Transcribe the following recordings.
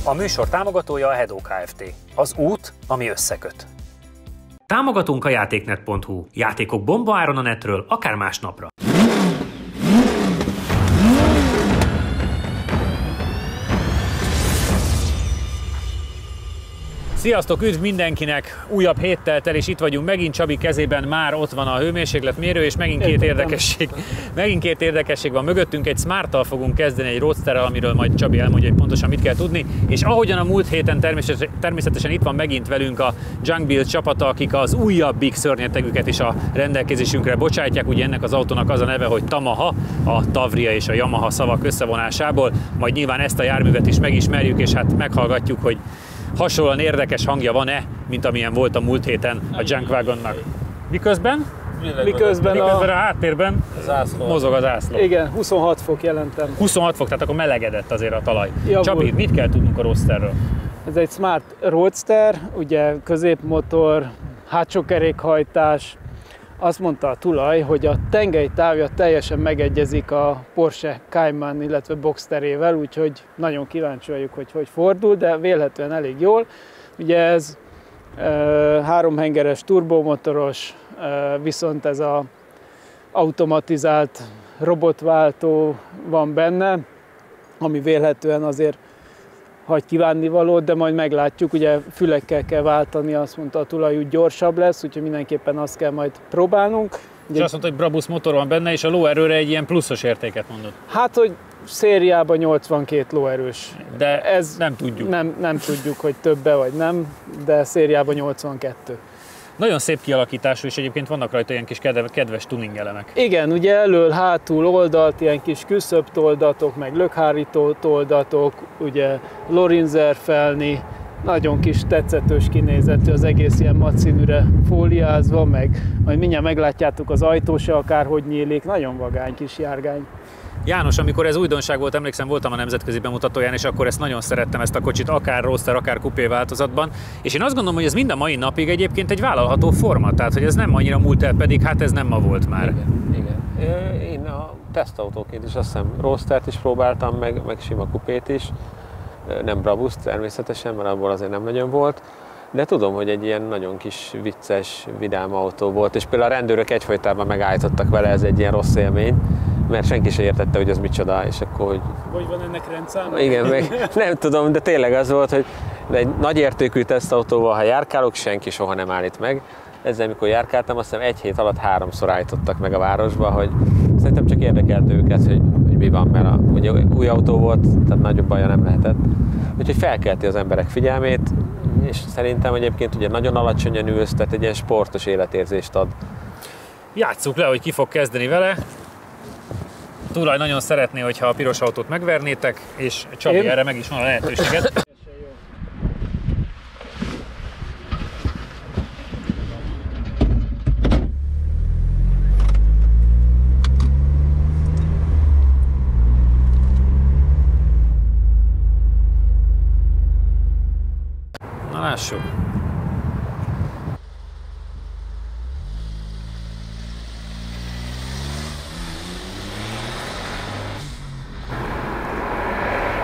A műsor támogatója a Hedó Kft. Az út, ami összeköt. Támogatunk a játéknet.hu. Játékok bombaáron a netről, akár másnapra. Sziasztok, üdv mindenkinek! Újabb héttel tel, és itt vagyunk megint. Csabi kezében már ott van a hőmérsékletmérő, és megint két érdekesség van mögöttünk. Egy Smart-tal fogunk kezdeni, egy Roadsterrel, amiről majd Csabi elmondja, hogy pontosan mit kell tudni. És ahogyan a múlt héten természetesen itt van megint velünk a Junk Build csapata, akik az újabbik szörnyetegüket is a rendelkezésünkre bocsátják. Ugye ennek az autónak az a neve, hogy Tamaha, a Tavria és a Yamaha szavak összevonásából. Majd nyilván ezt a járművet is megismerjük, és hát meghallgatjuk, hogy hasonlóan érdekes hangja van-e, mint amilyen volt a múlt héten a Junk Wagonnak. Miközben a háttérben mozog az zászló. Igen, 26 fok jelentem. 26 fok, tehát akkor melegedett azért a talaj. Javul. Csabi, mit kell tudnunk a Roadsterről? Ez egy Smart Roadster, ugye középmotor, hátsó kerékhajtás. Azt mondta a tulaj, hogy a tengelytávja teljesen megegyezik a Porsche Cayman, illetve Boxsterével, úgyhogy nagyon kíváncsi vagyok, hogy fordul, de vélhetően elég jól. Ugye ez háromhengeres turbomotoros, viszont ez az automatizált robotváltó van benne, ami vélhetően azért hagy kívánnivalót, de majd meglátjuk, ugye fülekkel kell váltani, azt mondta a tulaj, úgy gyorsabb lesz, úgyhogy mindenképpen azt kell majd próbálnunk. És azt mondta, hogy Brabus motor van benne, és a lóerőre egy ilyen pluszos értéket mondott. Hát, hogy szériában 82 lóerős. De ez nem tudjuk. Nem tudjuk, hogy többe vagy nem, de szériában 82. Nagyon szép kialakítású, és egyébként vannak rajta ilyen kis kedves tuning elemek. Igen, ugye elől, hátul, oldalt, ilyen kis küszöbb toldatok, meg lökhárító toldatok, ugye Lorinzer felni, nagyon kis tetszetős kinézetű, az egész ilyen matszínűre fóliázva, meg majd mindjárt meglátjátok, az ajtó se akárhogy nyílik, nagyon vagány kis járgány. János, amikor ez újdonság volt, emlékszem, voltam a nemzetközi bemutatóján, és akkor ezt nagyon szerettem, ezt a kocsit, akár Roadster, akár kupé változatban. És én azt gondolom, hogy ez mind a mai napig egyébként egy vállalható forma, tehát hogy ez nem annyira múlt el, pedig hát ez nem ma volt már. Igen. Én a tesztautóként is azt hiszem Roadstert is próbáltam, meg sima kupét is. Nem Brabus természetesen, mert abból azért nem nagyon volt. De tudom, hogy egy ilyen nagyon kis vicces, vidám autó volt, és például a rendőrök egyfolytában megállítottak vele, ez egy ilyen rossz élmény, mert senki sem értette, hogy ez micsoda, és akkor, hogy... Hogy van ennek rendszáma? Igen, meg nem tudom, de tényleg az volt, hogy egy nagy értékű tesztautóval, ha járkálok, senki soha nem állít meg. Ezzel, amikor járkáltam, azt hiszem egy hét alatt 3-szor állítottak meg a városba, hogy szerintem csak érdekelte őket, hogy mi van, mert ugye új autó volt, tehát nagyobb baja nem lehetett. Úgyhogy felkelti az emberek figyelmét, és szerintem egyébként ugye nagyon alacsonyan ülsz, tehát egy ilyen sportos életérzést ad. Játsszuk le, hogy ki fog kezdeni vele. Tulaj nagyon szeretné, hogyha a piros autót megvernétek, és Csabi erre meg is van a lehetőséget. Na lássuk.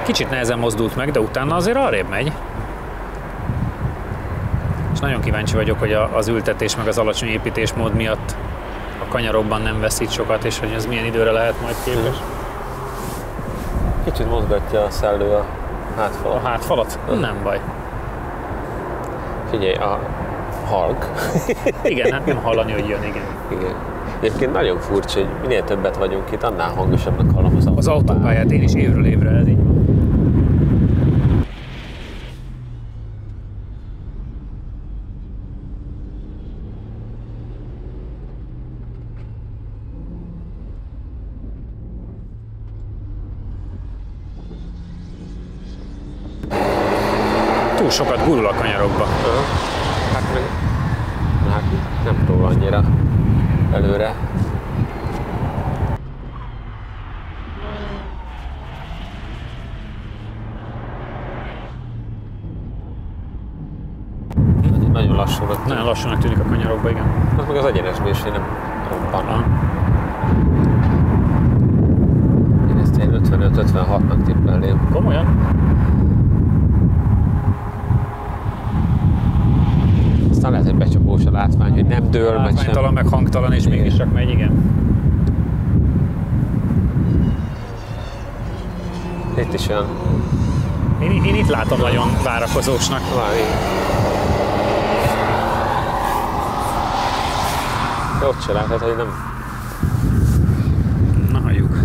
Kicsit nehezen mozdult meg, de utána azért arrébb megy. És nagyon kíváncsi vagyok, hogy az ültetés meg az alacsony építésmód miatt a kanyarokban nem veszít sokat, és hogy ez milyen időre lehet majd képes. Kicsit mozgatja a szellő a hátfalat. A hátfalat? Nem baj. Figyelj, a halk. Igen, hát nem hallani, hogy jön, Igen. Egyébként nagyon furcsa, hogy minél többet vagyunk itt, annál hangosabbnak hallom az autópályát. Az autópályát én is évről évre, ez így. Túl sokat gurul a kanyarokba. Hát nem túl annyira előre. Nagyon lassúnak. Nagyon lassúnak tűnik a kanyarokba, igen. Az meg az egyenesben is nem robban. Én ezt 55-56-nak tippelném. Komolyan? dől, meg sem. Látványtalan, meg hangtalan, és mégis csak megy, igen. Itt is olyan. Én itt látom nagyon várakozósnak. De ott se látod, hogy nem. Na, halljuk.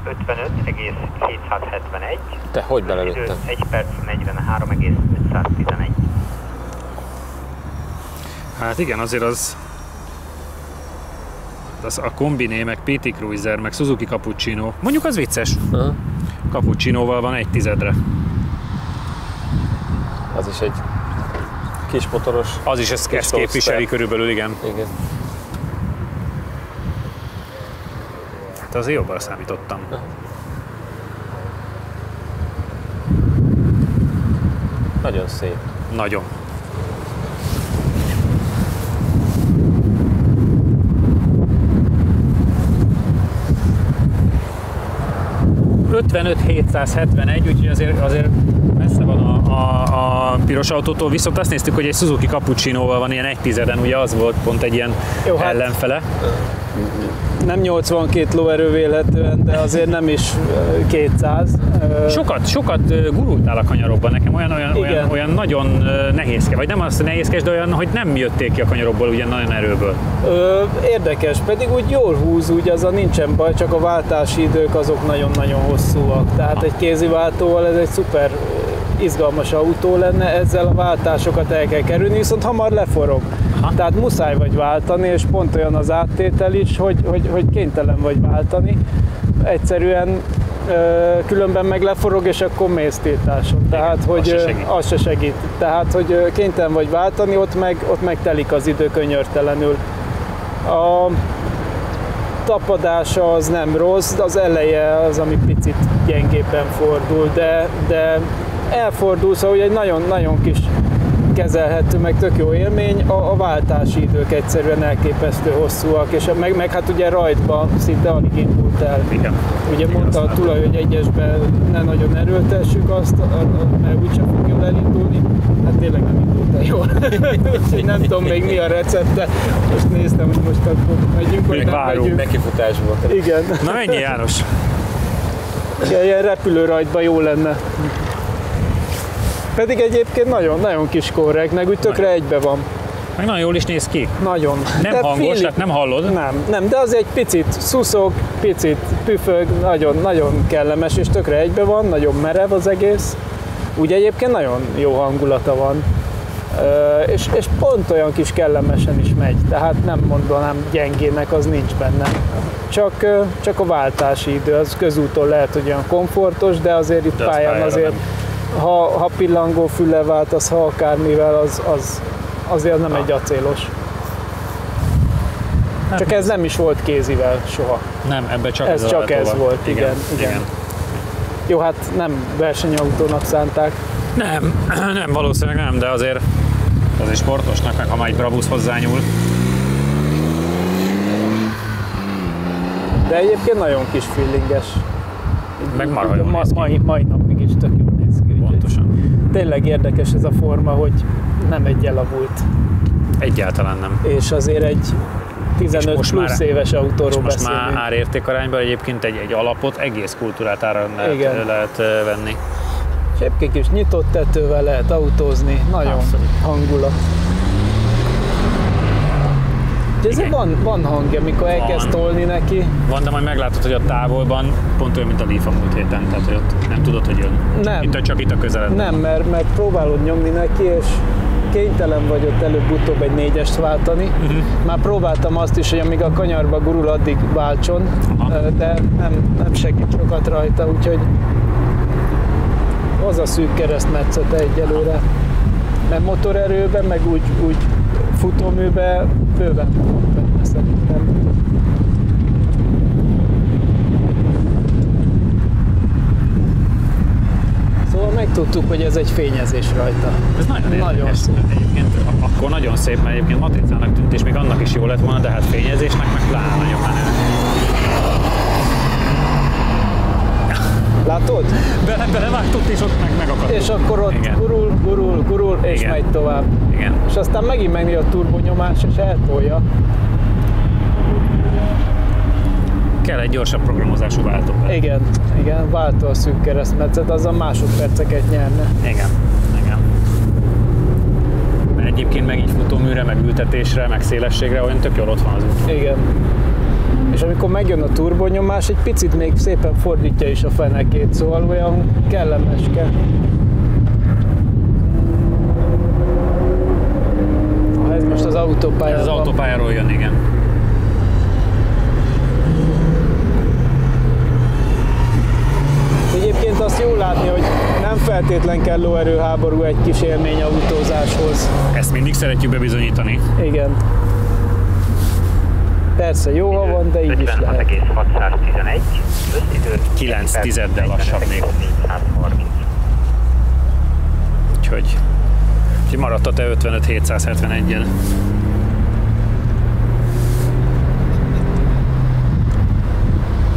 55,771. Te hogy belelőttem? 1 perc 43,511. Hát igen, azért az a Kombiné, meg PT Cruiser, meg Suzuki Cappuccino, mondjuk az vicces. Aha. Cappuccinóval van 1/10-re. Az is egy kis motoros. Az is ezt képviseli körülbelül, igen. Igen. Hát azért jobban számítottam. Nagyon szép. Nagyon. ...55,771, úgyhogy azért messze van a piros autótól, viszont azt néztük, hogy egy Suzuki Cappuccinoval van ilyen 1/10-en, ugye az volt pont egy ilyen Jó, hát ellenfele. Nem 82 lóerő vélhetően, de azért nem is 200. Sokat gurultál a kanyarokban, nekem olyan nagyon nehézke, vagy nem az nehézkes, de olyan, hogy nem jötték ki a kanyarokból ugyan nagyon erőből. Érdekes, pedig úgy jól húz, úgy az a nincsen baj, csak a váltási idők azok nagyon-nagyon hosszúak. Tehát egy kéziváltóval ez egy szuper izgalmas autó lenne, ezzel a váltásokat el kell kerülni, viszont hamar leforog. Aha. Tehát muszáj vagy váltani, és pont olyan az áttétel is, hogy kénytelen vagy váltani. Egyszerűen különben meg leforog, és akkor mész tiltáson. Tehát, hogy az se segít. Tehát, hogy kénytelen vagy váltani, ott meg telik az idő könyörtelenül. A tapadása az nem rossz, az eleje az, ami picit gyengébben fordul, de elfordul, szóval egy nagyon-nagyon kis kezelhető, meg tök jó élmény, a váltási idők egyszerűen elképesztő hosszúak, és meg hát ugye rajtban szinte alig indult el. Igen. Ugye mondta a tulaj, hogy egyesben ne nagyon erőltessük azt, mert úgysem fog jól elindulni, hát tényleg nem indult el jól. Úgyhogy nem tudom még mi a recepte, most néztem, hogy most akkor megyünk, vagy nem megyünk. Nekifutás volt. Igen. Na menjél, János! Ilyen repülőrajtban jó lenne. Pedig egyébként nagyon kis korrekt, meg úgy tökre egybe van. Meg nagyon jól is néz ki. Nagyon. Nem de hangos, tehát nem hallod? Nem, de az egy picit szuszog, picit püfög, nagyon kellemes, és tökre egybe van, nagyon merev az egész. Úgy egyébként nagyon jó hangulata van. És pont olyan kis kellemesen is megy, tehát nem mondanám gyengének, az nincs benne. Csak a váltási idő, az közúton lehet, hogy olyan komfortos, de azért itt pályán azért, ha pillangó füllel váltasz, ha akármivel, az azért nem egy acélos. Csak ez nem is volt kézivel soha. Nem, ebben csak ez csak ez volt, igen. Jó, hát nem versenyautónak szánták. Nem, valószínűleg nem, de azért sportosnak, meg ha már egy Brabus hozzányúl. De egyébként nagyon kis feelinges. Meg marha jól néz ki. Mai napig is tök jól néz ki. Pontosan. Tényleg érdekes ez a forma, hogy nem egy elavult. Egyáltalán nem. És azért egy 15 plusz éves autóról most beszélünk. Már árértékarányban egyébként egy alapot egész kultúrát áron lehet venni. És egyébként kis nyitott tetővel lehet autózni, nagyon hangulat. De ezért van hangja, amikor elkezd tolni neki. Van, de majd meglátod, hogy a távolban pont olyan, mint a Leaf a múlt héten, tehát hogy ott nem tudod, hogy jön. Nem. Csak itt a közeledben. Nem, mert próbálod nyomni neki, és kénytelen vagy ott előbb-utóbb egy 4-est váltani. Már próbáltam azt is, hogy amíg a kanyarba gurul, addig váltson, de nem segít sokat rajta, úgyhogy az a szűk keresztmetszete egyelőre. Mert motorerőben, meg úgy futóműben bőven benne szerintem. Szóval megtudtuk, hogy ez egy fényezés rajta. Ez nagyon szép. Egyébként akkor nagyon szép, mert egyébként matricának tűnt, és még annak is jó lett volna, de hát fényezésnek meg pláne nagyon menő. Látod? Belevágtott és ott megakadt. És akkor ott Igen. gurul, és Igen. megy tovább. Igen. És aztán megint megnő a turbonyomás, és eltolja. Kell egy gyorsabb programozású váltó. Igen, váltó a szűk keresztmetszet, azzal másodperceket nyerne. Igen. Mert egyébként meg így futóműre, meg ültetésre, meg szélességre olyan tök jól ott van az út. Igen. És amikor megjön a turbonyomás, egy picit még szépen fordítja is a fenekét, szóval olyan kellemeske. Ez most az autópályáról. Ez az autópályáról jön, igen. Egyébként azt jó látni, hogy nem feltétlen kell lóerőháború egy kis élmény autózáshoz. Ezt mindig szeretjük bebizonyítani. Igen. Persze jó, ha van, de így is lehet. 56,611, összidő 9 tizeddel lassabb még. Úgyhogy maradt a te 55-771-en.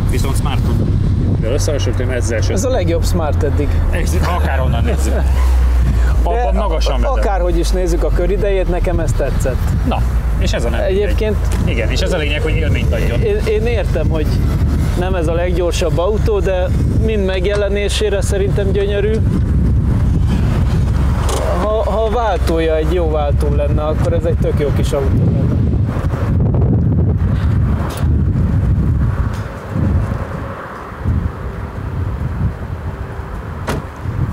Viszont Smarton. De összehasonlítom ezzel sem. Ez a legjobb Smart eddig. Akárhonnan nézzük. Abban magasan vezet. Akárhogy is nézzük a köridejét, nekem ez tetszett. Na, és ez a nem. Egyébként Igen, és ez a lényeg, hogy élményt adjon. én értem, hogy nem ez a leggyorsabb autó, de mind megjelenésére szerintem gyönyörű. Ha a váltója egy jó váltó lenne, akkor ez egy tök jó kis autó lenne.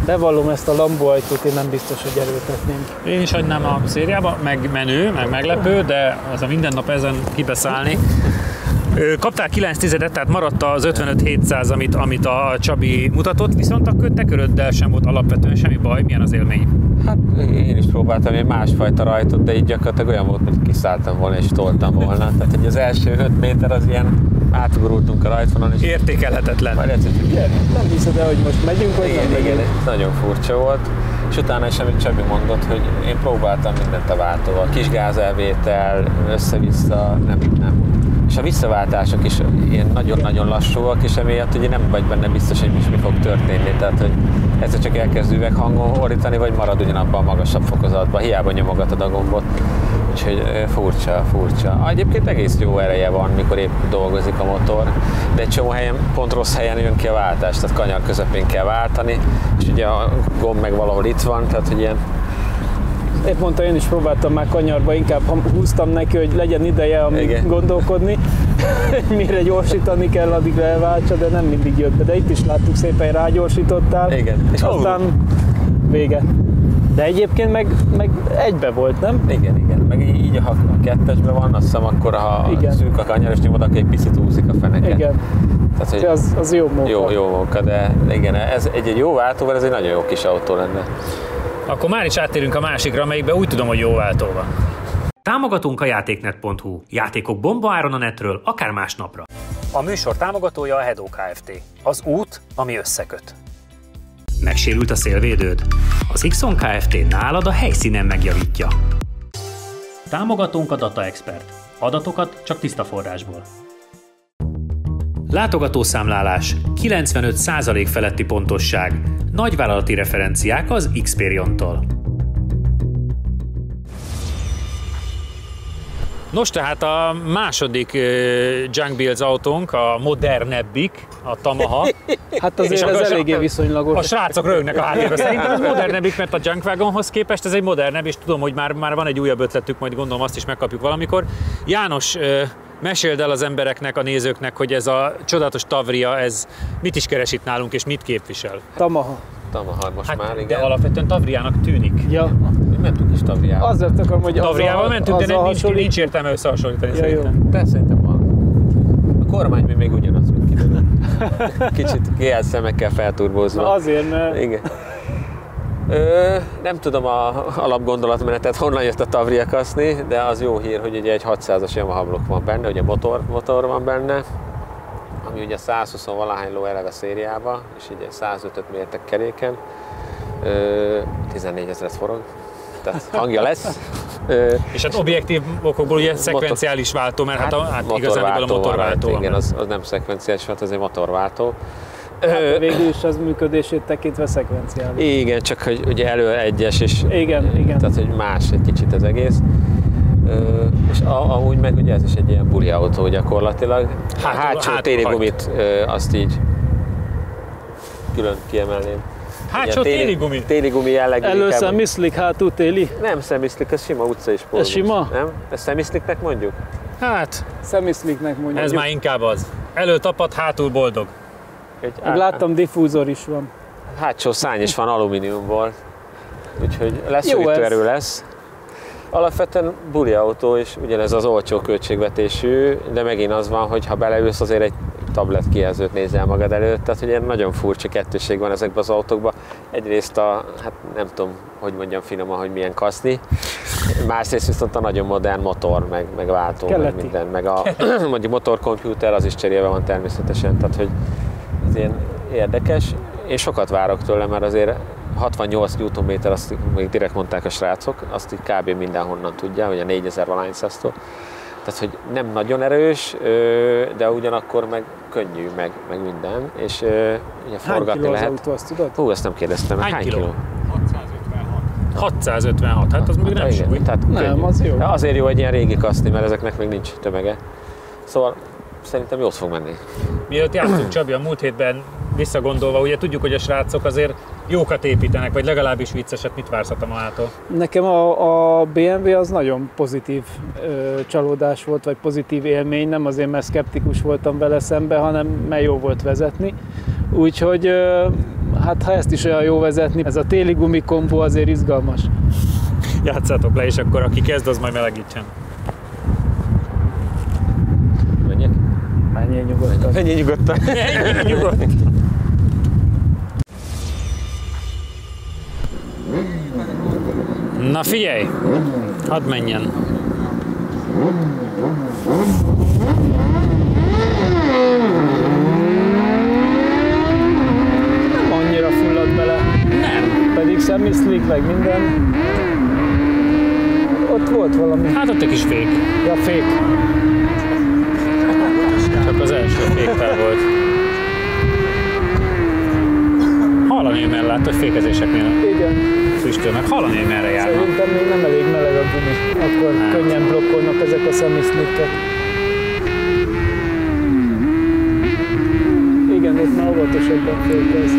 Bevallom, ezt a Lambo ajtót én nem biztos, hogy erőltetném. Én is hagynám a szériába, meg menő, meg meglepő, de az a minden nap ezen kibeszállni. Kaptál 9 tizedet, tehát maradt az 55-700, amit a Csabi mutatott, viszont a teköröddel sem volt alapvetően semmi baj. Milyen az élmény? Hát én is próbáltam egy másfajta rajtot, de így gyakorlatilag olyan volt, mint kiszálltam volna és toltam volna. Tehát hogy az első 5 méter az ilyen átugorultunk a rajtvonalon, és Értékelhetetlen. majd egyszer csak Nem hiszed el, hogy most megyünk, vagy nem igen, megyünk? nagyon furcsa volt. És utána is, amit Csabi mondott, hogy én próbáltam mindent a váltóval. Kis gázelvétel, össze-vissza, nem. És a visszaváltások is ilyen nagyon-nagyon lassúak, és emiatt ugye nem vagy benne biztos, hogy mi fog történni. Tehát, hogy egyszer csak elkezd üveghangon ordítani, vagy marad ugyanabban a magasabb fokozatban, hiába nyomogatod a gombot. Úgyhogy furcsa. Egyébként egész jó ereje van, mikor épp dolgozik a motor, de egy csomó helyen, pont rossz helyen jön ki a váltás, tehát kanyar közepén kell váltani, és ugye a gomb meg valahol itt van, tehát hogy ilyen. Épp mondta, én is próbáltam már kanyarba, inkább húztam neki, hogy legyen ideje gondolkodni, mire gyorsítani kell, addig elváltsa, de nem mindig jött be. De itt is láttuk, szépen rágyorsítottál, Igen. és aztán vége. De egyébként meg egybe volt, nem? Igen. Meg így, ha a kettesben van, azt hiszem akkor, ha szűk a kanyar, és nyomod, akkor egy picit úszik a feneke. Igen. Tehát, hogy az jó munka. Jó munka, de igen, ez egy jó váltóval, ez egy nagyon jó kis autó lenne. Akkor már is áttérünk a másikra, amelyikben úgy tudom, hogy jó váltó van. Támogatunk a játéknet.hu. Játékok bombaáron a netről, akár másnapra. A műsor támogatója a Hedó Kft. Az út, ami összeköt. Megsérült a szélvédőd? Az Xon Kft. Nálad a helyszínen megjavítja. Támogatónk a Data Expert. Adatokat csak tiszta forrásból. Látogatószámlálás, 95% feletti pontosság, nagyvállalati referenciák az Xperion-tól. Nos, tehát a második Junk Builds autónk, a modernebbik, a Tamaha. Hát azért ez eléggé viszonylagos. A srácok röhögnek a háttérben. Szerintem ez modernebbik, mert a Junk Wagonhoz képest ez egy modernebb, és tudom, hogy már van egy újabb ötletük, majd gondolom azt is megkapjuk valamikor. János, meséld el az embereknek, a nézőknek, hogy ez a csodálatos Tavria, ez mit is keres itt nálunk, és mit képvisel? Tamaha. Most már, igen. De alapvetően Tavriának tűnik. Ja. Mi mentünk is Tavriával. Azért akarom, hogy Tavriával mentünk, de nincs értelme összehasonlítani szerintem. De szerintem van. A kormány még ugyanaz, mint kívül. Kicsit GL szemekkel felturbózva. Azért, mert... Igen. Nem tudom a alapgondolatmenetet, honnan jött a Tavria kaszni, de az jó hír, hogy ugye egy 600-as Yamaha blokk van benne, ugye motor van benne, ami ugye 120-valahány ló eleve szériába, és ugye 105-öt mértek keréken, 14 000 forog, tehát hangja lesz. És hát objektív okokból ugye szekvenciális váltó, mert hát igazából a motorváltó van. Igen, az nem szekvenciális, hát az egy motorváltó. Hát végül is az működését tekintve szekvenciális. Igen, csak hogy ugye elő egyes, és Igen. tehát hogy más egy kicsit az egész. És amúgy meg ugye ez is egy ilyen buli autó gyakorlatilag. A hátsó téli gumit azt így külön kiemelném. Hátsó téli gumi? Téli gumi jellegű. Elő szemiszlik, hátul téli? Nem szemiszlik, ez sima utcai spórbusz. Ez sima? Nem? Ezt szemiszliknek mondjuk? Hát, Szemiszliknek mondjuk. ez már inkább az. Elő tapad, hátul boldog. Meg láttam, diffúzor is van. Hátsó szárny is van alumíniumból, úgyhogy leszűrítő erő lesz. Alapvetően buli autó, és ugyanez az olcsó költségvetésű, de megint az van, hogy ha beleülsz, azért egy tablet kijelzőt nézel magad előtt, tehát hogy ilyen nagyon furcsa kettőség van ezekben az autókban. Egyrészt hát nem tudom, hogy mondjam finoman, hogy milyen kaszni, másrészt viszont a nagyon modern motor, meg váltó, meg minden, meg a mondjuk motorkomputer, az is cserélve van természetesen, tehát hogy ez ilyen érdekes. Én sokat várok tőle, mert azért 68 Nm, azt még direkt mondták a srácok, azt így kb. Mindenhonnan tudja, hogy a 4000 valány száztól. Tehát, hogy nem nagyon erős, de ugyanakkor meg könnyű, meg minden, és ugye forgatni lehet. Hány kiló az autó, azt tudod? Hú, ezt nem kérdeztem. Hány kiló? 656, hát az még nem súly. Nem, az jó. Azért jó egy ilyen régi kaszni, mert ezeknek még nincs tömege. Szóval szerintem jót fog menni. Mielőtt játszunk, Csabi, a múlt hétben visszagondolva, ugye tudjuk, hogy a srácok azért jókat építenek, vagy legalábbis vicceset, mit vársz a Tamahától? Nekem a BMW az nagyon pozitív csalódás volt, vagy pozitív élmény, nem azért, mert szkeptikus voltam vele szembe, hanem mert jó volt vezetni. Úgyhogy hát ha ezt is olyan jó vezetni, ez a téli gumikombó azért izgalmas. Játszátok le, és akkor aki kezd, az majd melegítsen. Menjek? Menjél nyugodtan. Menjél nyugodtan. Nyugodt. Na figyelj, hadd menjen. Nem annyira fullad bele. Nem. Pedig szemiszlik, meg minden. Ott volt valami. Hát ott egy kis fék. Ja, fék. Csak az első féktel volt. Hallani, mert lát, hogy fékezéseknél Igen. füstölnek. Hallani, hogy merre járnak. Szerintem még nem elég meleg a gumi. Akkor könnyen blokkolnak ezek a szemiszlikek. Igen, ott már óvatosabban fékez.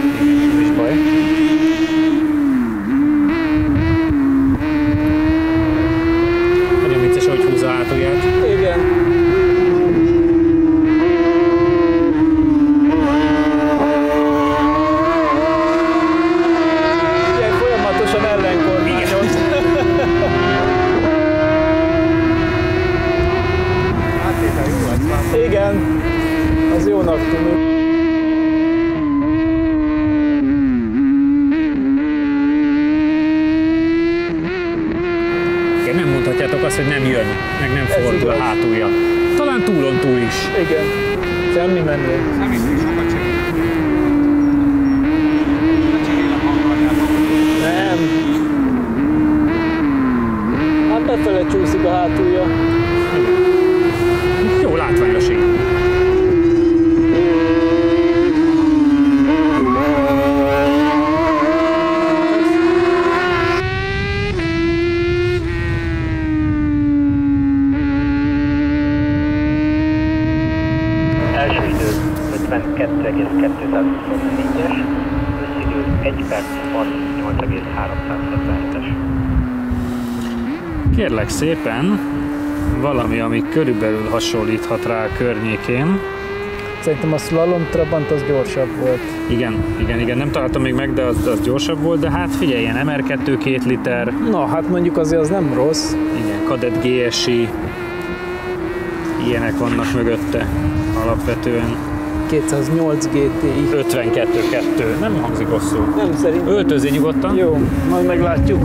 Nincs baj. Nagyon vicces, hogy húzza a hátulját. Igen. Ilyen folyamatosan ellenkormányoz. Igen, az jónak tűnik. Igen, nem mondhatjátok azt, hogy nem jön, meg nem Ez fordul a igaz. hátulja. Talán túlon túl is. Igen, semmi menő. Nem. Hát befele csúszik a hátulja. Jó látványos így. Első idő 52,224-es, összidő 1 perc 38,377-es. Kérlek szépen, valami, ami körülbelül hasonlíthat rá a környékén. Szerintem a Slalom Trabant az gyorsabb volt. Igen, nem találtam még meg, de az gyorsabb volt, de hát figyelj, ilyen MR2 2 liter, Na, hát mondjuk azért az nem rossz. igen, Kadett GSI, ilyenek vannak mögötte alapvetően. 208 GTI. 52-2, nem hangzik rosszul. Nem, szerintem. Öltözzél nyugodtan. Jó, majd meglátjuk.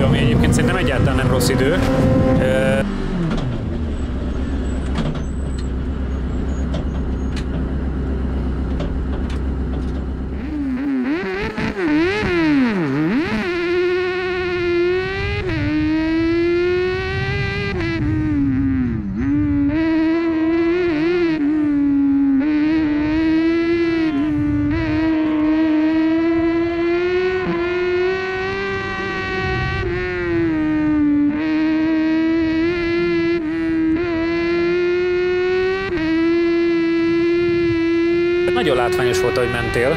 Ami egyébként szerintem egyáltalán nem rossz idő. Nagyon látványos volt, hogy mentél,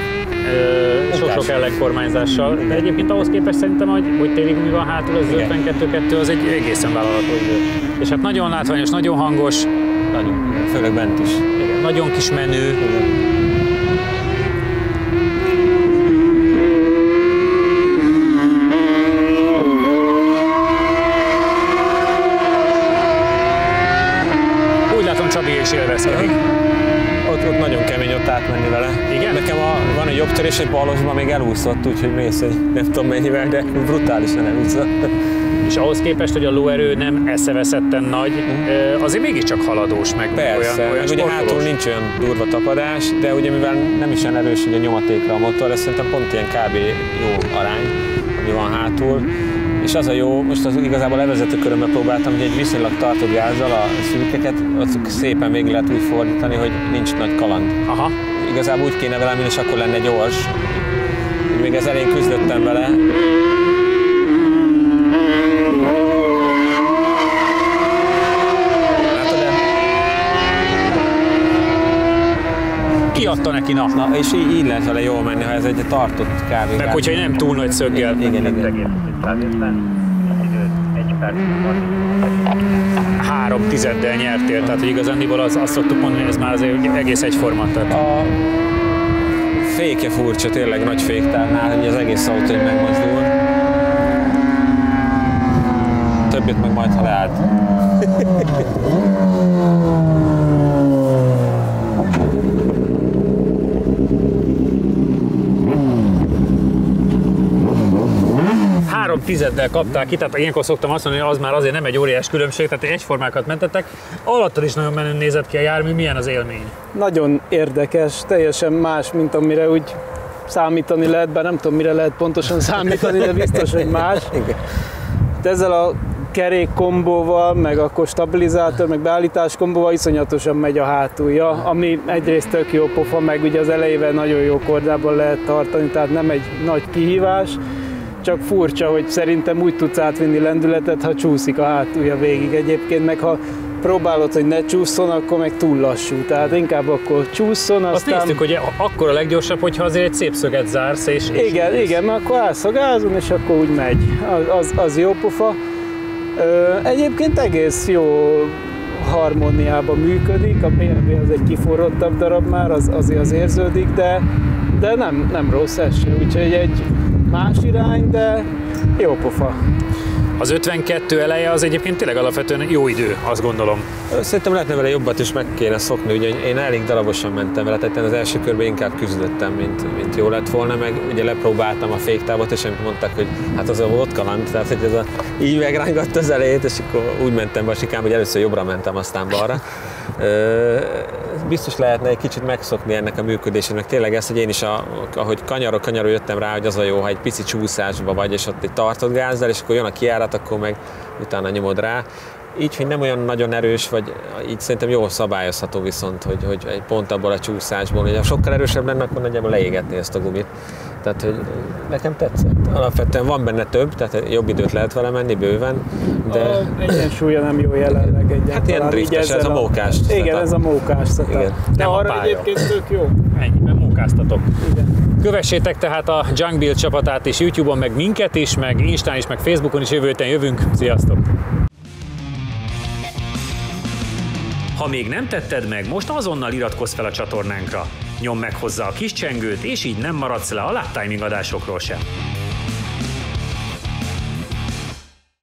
sok-sok ellenkormányzással, de egyébként ahhoz képest szerintem, hogy télig mi van hátul, az 52-2 az egy egészen vállalható idő. És hát nagyon látványos, nagyon hangos. Nagyon, főleg bent is. Igen, nagyon kis menő. Úgy látom, Csabi is élvezkedik. Ott nagyon kemény ott átmenni vele. Igen? Nekem van egy jobb törés, egy balosban még elúszott, úgyhogy mész egy nem tudom mennyivel, de brutálisan elúszott. És ahhoz képest, hogy a lóerő nem eszeveszetten nagy, azért mégiscsak haladós, meg Persze, olyan meg ugye hátul nincs olyan durva tapadás, de ugye mivel nem is olyan erős ugye a nyomatékra a motor, ez szerintem pont ilyen kb. Jó arány, ami van hátul. És az a jó, most az igazából levezető körömben próbáltam, hogy egy viszonylag tartott gázzal a szűkeket, azok szépen végig lehet úgy fordítani, hogy nincs nagy kaland. Aha. Igazából úgy kéne velem, és akkor lenne gyors. Úgy még az elején küzdöttem vele. Kiadta neki, na. És így lehet vele jól menni, ha ez egy tartott kávé. Meg hogyha nem túl nagy szöggel. Igen. 3/10 nyertél, tehát hogy igazándiból azt szoktuk mondani, hogy ez már azért egész egyforma. Tehát. A fékje furcsa, tényleg nagy féktárnál, hogy az egész autó így megmozdul. Többet meg majd, ha leállt. Tizeddel kapták ki, tehát ilyenkor szoktam azt mondani, hogy az már azért nem egy óriás különbség, tehát egyformákat mentettek. Alattad is nagyon menően nézett ki a jármű, milyen az élmény? Nagyon érdekes, teljesen más, mint amire úgy számítani lehet, bár nem tudom, mire lehet pontosan számítani, de biztos, hogy más. De ezzel a kerék kombóval, meg akkor stabilizátor, meg beállítás kombóval iszonyatosan megy a hátulja, ami egyrészt tök jó pofa, meg ugye az elejével nagyon jó kordában lehet tartani, tehát nem egy nagy kihívás. Csak furcsa, hogy szerintem úgy tudsz átvinni lendületet, ha csúszik a hátulja végig. Egyébként meg ha próbálod, hogy ne csúszson, akkor meg túl lassú. Tehát inkább akkor csúszson, aztán... Azt néztük, hogy akkor a leggyorsabb, hogyha azért egy szép szöget zársz, és... Igen, mert akkor állsz a gázon, és akkor úgy megy. Az jó pofa. Egyébként egész jó harmóniában működik. A BMW az egy kiforrottabb darab már, az érződik, de nem rossz ez sem. Úgyhogy egy más irány, de jó pofa. Az 52 eleje az egyébként tényleg alapvetően jó idő, azt gondolom. Szerintem lehetne vele jobbat is meg kéne szokni, ugye én elég darabosan mentem vele, tehát az első körben inkább küzdöttem, mint jó lett volna, meg ugye lepróbáltam a féktávot, és mondták, hogy hát az volt kaland, tehát hogy ez így megrángatt az elejét, és akkor úgy mentem Basikán, hogy először jobbra mentem, aztán balra. Biztos lehetne egy kicsit megszokni ennek a működésének. Tényleg ezt, hogy én is, ahogy kanyarról jöttem rá, hogy az a jó, ha egy pici csúszásba vagy, és ott egy tartott gázzal, és akkor jön a kijárat, akkor meg utána nyomod rá. Így, hogy nem olyan nagyon erős, vagy így szerintem jól szabályozható viszont, hogy egy pont abból a csúszásból, hogy ha sokkal erősebb lenne, akkor nagyjából leégetni ezt a gumit. Tehát, hogy nekem tetszett. Alapvetően van benne több, tehát jobb időt lehet vele menni bőven, de... Egyensúlya nem jó jelenleg egyáltalán. Hát ilyen driftes, ez a mókás. Igen, ez a mókás setup. De arra egyébként tök jó. Ennyiben mókáztatok. Igen. Kövessétek tehát a Junk Build csapatát is YouTube-on, meg minket is, meg Instán is, meg Facebookon is jövő héten jövünk. Sziasztok! Ha még nem tetted meg, most azonnal iratkozz fel a csatornánkra. Nyomd meg hozzá a kis csengőt, és így nem maradsz le a Lap Timing adásokról sem.